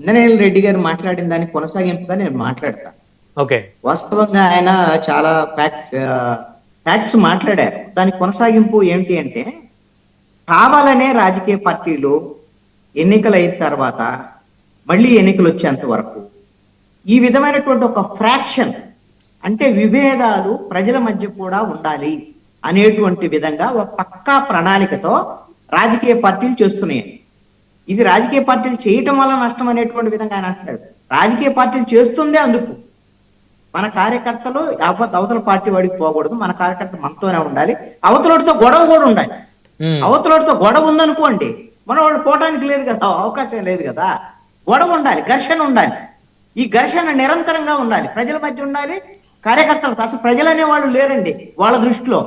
ఇంద్రనీల్ రెడ్డి గారు మాట్లాడిన దానికి కొనసాగింపుగా నేను మాట్లాడతాను. ఓకే. వాస్తవంగా ఆయన చాలా ఫ్యాక్ట్స్ మాట్లాడారు. దానికి కొనసాగింపు ఏంటి అంటే, కావాలనే రాజకీయ పార్టీలు ఎన్నికలు అయిన తర్వాత మళ్ళీ ఎన్నికలు వచ్చేంత వరకు ఈ విధమైనటువంటి ఒక ఫ్రాక్షన్ అంటే విభేదాలు ప్రజల మధ్య కూడా ఉండాలి అనేటువంటి విధంగా ఒక పక్కా ప్రణాళికతో రాజకీయ పార్టీలు చేస్తున్నాయి. ఇది రాజకీయ పార్టీలు చేయటం వల్ల నష్టం అనేటువంటి విధంగా ఆయన అంటున్నాడు. రాజకీయ పార్టీలు చేస్తుందే అందుకు. మన కార్యకర్తలు అవతల పార్టీ వాడికి పోకూడదు, మన కార్యకర్త మనతోనే ఉండాలి, అవతలతో గొడవ కూడా ఉండాలి. అవతలతో గొడవ ఉందనుకోండి, మన వాళ్ళు పోవటానికి లేదు కదా, అవకాశం లేదు కదా. గొడవ ఉండాలి, ఘర్షణ ఉండాలి. ఈ ఘర్షణ నిరంతరంగా ఉండాలి, ప్రజల మధ్య ఉండాలి. కార్యకర్తలకు అసలు ప్రజలు అనేవాళ్ళు లేరండి వాళ్ళ దృష్టిలో.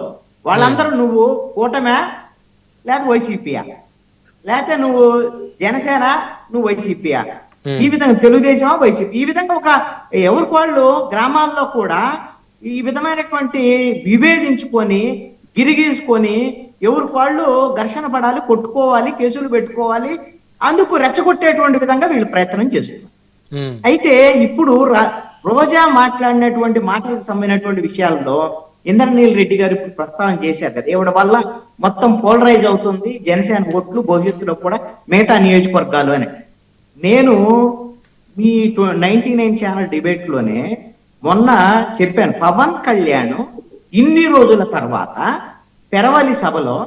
వాళ్ళందరూ నువ్వు కూటమే, లేకపోతే వైసీపీయా, లేకపోతే నువ్వు జనసేన, నువ్వు వైసీపీయా, ఈ విధంగా తెలుగుదేశమా వైసీపీ, ఈ విధంగా ఒక ఎవరికి వాళ్ళు గ్రామాల్లో కూడా ఈ విధమైనటువంటి విభేదించుకొని గిరిగీసుకొని ఎవరికి వాళ్ళు ఘర్షణ పడాలి, కొట్టుకోవాలి, కేసులు పెట్టుకోవాలి, అందుకు రెచ్చగొట్టేటువంటి విధంగా వీళ్ళు ప్రయత్నం చేస్తున్నారు. అయితే ఇప్పుడు రోజా మాట్లాడినటువంటి మాటలకు సంబంధించినటువంటి విషయాల్లో ఇంద్రనీల్ రెడ్డి గారు ఇప్పుడు ప్రస్తావన చేశారు కదా, ఇవిడ వల్ల మొత్తం పోలరైజ్ అవుతుంది జనసేన ఓట్లు భవిష్యత్తులో కూడా మిగతా నియోజకవర్గాలు అని. నేను మీ 99 ఛానల్ డిబేట్ లోనే మొన్న చెప్పాను, పవన్ కళ్యాణ్ ఇన్ని రోజుల తర్వాత పెరవలి సభలో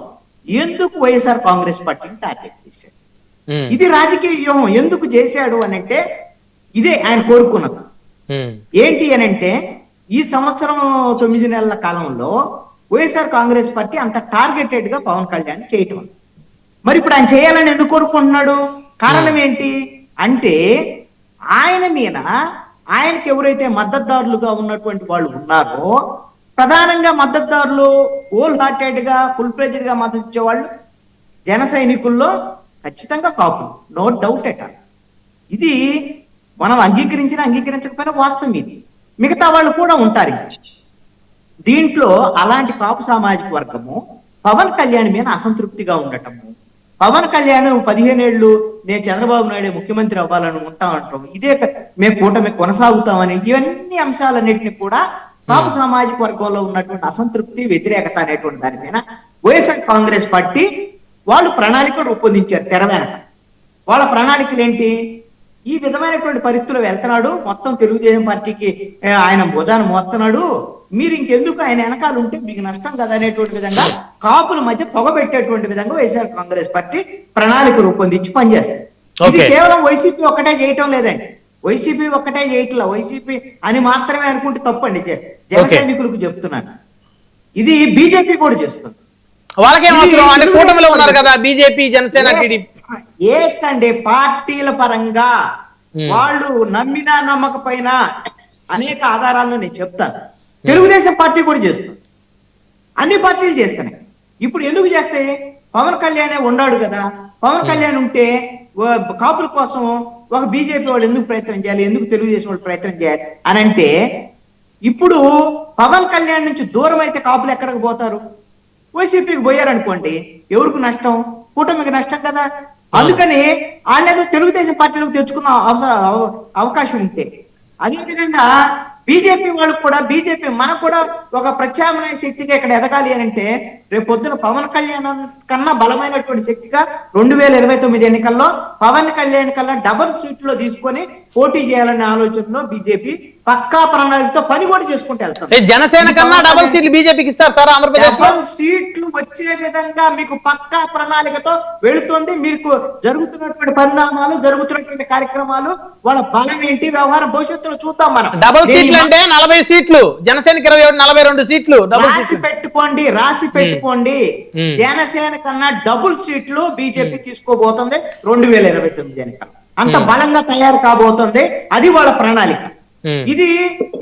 ఎందుకు వైఎస్ఆర్ కాంగ్రెస్ పార్టీని టార్గెట్ చేశాడు. ఇది రాజకీయ వ్యూహం. ఎందుకు చేశాడు అని అంటే ఇదే ఆయన కోరుకున్నది. ఏంటి అని అంటే ఈ సంవత్సరం 9 నెలల కాలంలో వైఎస్ఆర్ కాంగ్రెస్ పార్టీ అంత టార్గెటెడ్ గా పవన్ కళ్యాణ్ చేయటం. మరి ఇప్పుడు ఆయన చేయాలని ఎందుకు కోరుకుంటున్నాడు? కారణం ఏంటి అంటే ఆయన మీద ఆయనకి ఎవరైతే మద్దతుదారులుగా ఉన్నటువంటి వాళ్ళు ఉన్నారో, ప్రధానంగా మద్దతుదారులు హోల్ హార్టెడ్ గా ఫుల్ ప్రెజర్ గా మద్దతు ఇచ్చేవాళ్ళు జన సైనికుల్లో ఖచ్చితంగా కాపులు, నో డౌట్ ఎట్ ఆల్. ఇది మనం అంగీకరించకపోయినా వాస్తవం ఇది. మిగతా వాళ్ళు కూడా ఉంటారు. దీంట్లో అలాంటి కాపు సామాజిక వర్గము పవన్ కళ్యాణ్ మీద అసంతృప్తిగా ఉండటము, పవన్ కళ్యాణ్ 15 ఏళ్ళు నేను చంద్రబాబు నాయుడు ముఖ్యమంత్రి అవ్వాలని ఉంటాం అంటాం, ఇదే మేము కూటమి కొనసాగుతామని, ఇవన్నీ అంశాలన్నింటినీ కూడా కాపు సామాజిక వర్గంలో ఉన్నటువంటి అసంతృప్తి, వ్యతిరేకత అనేటువంటి దాని మీద వైఎస్ఆర్ కాంగ్రెస్ పార్టీ వాళ్ళు ప్రణాళిక రూపొందించారు తెర వెనక. వాళ్ళ ప్రణాళికలు ఏంటి? ఈ విధమైనటువంటి పరిస్థితుల్లో వెళ్తున్నాడు, మొత్తం తెలుగుదేశం పార్టీకి ఆయన భుజాన్ని మోస్తున్నాడు, మీరు ఇంకెందుకు ఆయన వెనకాల ఉంటే మీకు నష్టం కదా అనేటువంటి విధంగా కాపుల మధ్య పొగబెట్టేటువంటి విధంగా వైఎస్ఆర్ కాంగ్రెస్ పార్టీ ప్రణాళిక రూపొందించి పనిచేస్తుంది. ఇది కేవలం వైసీపీ ఒక్కటే చేయటం లేదండి, వైసీపీ ఒక్కటే చేయట్లా, వైసీపీ అని మాత్రమే అనుకుంటే తప్పండి. జన సైనికులకు చెప్తున్నాను, ఇది బీజేపీ కూడా చేస్తుంది. ఎస్ అండి, పార్టీల పరంగా వాళ్ళు నమ్మినా నమ్మకపోయినా అనేక ఆధారాలను నేను చెప్తాను. తెలుగుదేశం పార్టీ కూడా చేస్తుంది, అన్ని పార్టీలు చేస్తున్నాయి. ఇప్పుడు ఎందుకు చేస్తాయి? పవన్ కళ్యాణే ఉన్నాడు కదా, పవన్ కళ్యాణ్ ఉంటే కాపుల కోసం ఒక బీజేపీ వాళ్ళు ఎందుకు ప్రయత్నం చేయాలి, ఎందుకు తెలుగుదేశం వాళ్ళు ప్రయత్నం చేయాలి అని అంటే, ఇప్పుడు పవన్ కళ్యాణ్ నుంచి దూరం అయితే కాపులు ఎక్కడికి పోతారు? వైసీపీకి పోయారనుకోండి, ఎవరికి నష్టం? కూటమికి నష్టం కదా. అందుకని వాళ్ళేదో తెలుగుదేశం పార్టీలకు తెచ్చుకున్న అవకాశం ఉంటే, అదేవిధంగా బీజేపీ వాళ్ళకు కూడా, బీజేపీ మనకు కూడా ఒక ప్రత్యామ్నాయ శక్తిగా ఇక్కడ ఎదగాలి అని అంటే, రేపు పొద్దున పవన్ కళ్యాణ్ కన్నా బలమైనటువంటి శక్తిగా 2029 ఎన్నికల్లో పవన్ కళ్యాణ్ కన్నా డబుల్ సీట్లో తీసుకొని పోటీ చేయాలనే ఆలోచనలో బీజేపీ పక్కా ప్రణాళికతో పని కూడా చేసుకుంటూ వెళ్తారు. జనసేన కన్నా డబుల్ సీట్లు బీజేపీకి ఇస్తారు సార్ ఆంధ్రప్రదేశ్. డబుల్ సీట్లు వచ్చే విధంగా మీకు పక్కా ప్రణాళికతో వెళుతుంది. మీకు జరుగుతున్నటువంటి పరిణామాలు, జరుగుతున్నటువంటి కార్యక్రమాలు, వాళ్ళ బలం ఏంటి, వ్యవహారం భవిష్యత్తులో చూద్దాం మనం. డబుల్ సీట్లు అంటే 40 సీట్లు, జనసేనకి 42 సీట్లు. రాసి పెట్టుకోండి, జనసేన కన్నా డబుల్ సీట్లు బీజేపీ తీసుకోబోతుంది 2029 ఎన్నికల్లో. అంత బలంగా తయారు కాబోతుంది, అది వాళ్ళ ప్రణాళిక. ఇది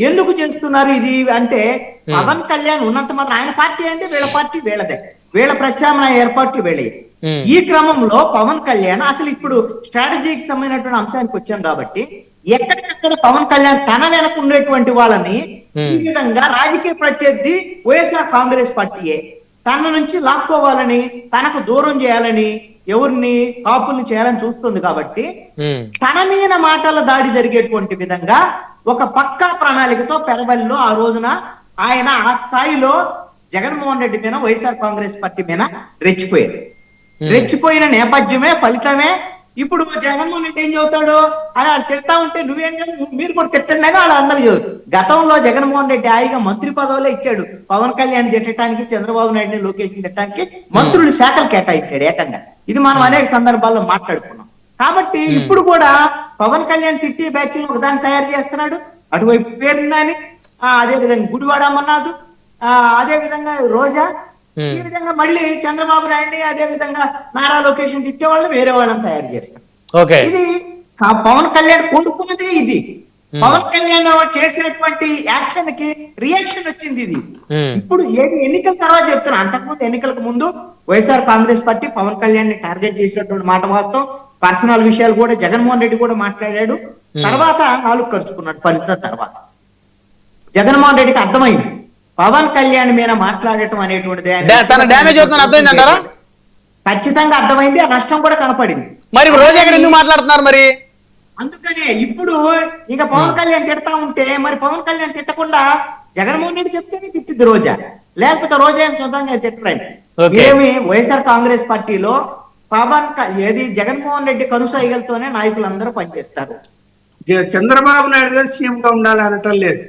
ఎందుకు చేస్తున్నారు ఇది అంటే, పవన్ కళ్యాణ్ ఉన్నంత మాత్రం ఆయన పార్టీ అంటే వీళ్ళ పార్టీ వీళ్ళదే, వీళ్ళ ప్రత్యామ్నాయ ఏర్పాట్లు వీళ్ళే. ఈ క్రమంలో పవన్ కళ్యాణ్ అసలు ఇప్పుడు స్ట్రాటజీకి సంబంధించినటువంటి అంశానికి వచ్చాం కాబట్టి, ఎక్కడికక్కడ పవన్ కళ్యాణ్ తన వెనక ఉండేటువంటి వాళ్ళని ఈ విధంగా రాజకీయ ప్రత్యర్థి వైఎస్ఆర్ కాంగ్రెస్ పార్టీయే తన నుంచి లాక్కోవాలని, తనకు దూరం చేయాలని ఎవరిని కాపుల్ని చేయాలని చూస్తుంది కాబట్టి ఉమ్, తన మీద మాటల దాడి జరిగేటువంటి విధంగా ఒక పక్కా ప్రణాళికతో పెరవలిలో ఆ రోజున ఆయన ఆ స్థాయిలో జగన్మోహన్ రెడ్డి మీద వైఎస్ఆర్ కాంగ్రెస్ పార్టీ మీద రెచ్చిపోయారు. రెచ్చిపోయిన నేపథ్యమే ఫలితమే ఇప్పుడు జగన్మోహన్ రెడ్డి ఏం చెబుతాడు అని వాళ్ళు తిడతా ఉంటే నువ్వేం చేయాలి, మీరు కూడా తిట్టండి అని వాళ్ళు అందరికీ చెబుతారు. గతంలో జగన్మోహన్ రెడ్డి హాయిగా మంత్రి పదవులే ఇచ్చాడు. పవన్ కళ్యాణ్ తిట్టడానికి, చంద్రబాబు నాయుడిని, లోకేష్ తిట్టడానికి మంత్రులు శాఖలు కేటాయించాడు ఏకంగా. ఇది మనం అనేక సందర్భాల్లో మాట్లాడుకున్నాం. కాబట్టి ఇప్పుడు కూడా పవన్ కళ్యాణ్ తిట్టి బ్యాచ్ ఒకదాన్ని తయారు చేస్తున్నాడు. అటువైపు పేరుందని అదే విధంగా గుడివాడ అమర్నాథ్, అదే విధంగా రోజా, ఈ విధంగా మళ్ళీ చంద్రబాబు నాయుడిని అదే విధంగా నారా లోకేష్ తిట్టే వాళ్ళని వేరే వాళ్ళని తయారు చేస్తారు. ఓకే. ఇది పవన్ కళ్యాణ్ కోరుకున్నదే ఇది. పవన్ కళ్యాణ్ చేసినటువంటి యాక్షన్ కి రియాక్షన్ వచ్చింది ఇది. ఇప్పుడు ఏది ఎన్నికల తర్వాత చెప్తున్నా, అంతకుముందు ఎన్నికలకు ముందు వైఎస్ఆర్ కాంగ్రెస్ పార్టీ పవన్ కళ్యాణ్ ని టార్గెట్ చేసినటువంటి మాట వాస్తవం. పర్సనల్ విషయాలు కూడా జగన్మోహన్ రెడ్డి కూడా మాట్లాడాడు. తర్వాత నాలుగు ఖర్చుకున్నాడు. ఫలితం తర్వాత జగన్మోహన్ రెడ్డికి అర్థమైంది పవన్ కళ్యాణ్ మీద మాట్లాడటం అనేటువంటిది తన డ్యామేజ్ అవుతుందని అర్థమైందంటారా? ఖచ్చితంగా అర్థమైంది. ఆ నష్టం కూడా కనపడింది. మరి రోజా గారు ఎందుకు మాట్లాడుతున్నారు మరి? అందుకనే ఇప్పుడు ఇక పవన్ కళ్యాణ్ తిడతా ఉంటే మరి పవన్ కళ్యాణ్ తిట్టకుండా జగన్మోహన్ రెడ్డి చెప్తేనే తిట్టింది రోజా, లేకపోతే రోజా ఏం సొంతంగా తిట్టరండి. ఏమి వైఎస్ఆర్ కాంగ్రెస్ పార్టీలో ఏది జగన్మోహన్ రెడ్డి కనుసైగలతోనే నాయకులందరూ పనిచేస్తారు. చంద్రబాబు నాయుడు గారు సీఎం గా ఉండాలి అనటం లేదు.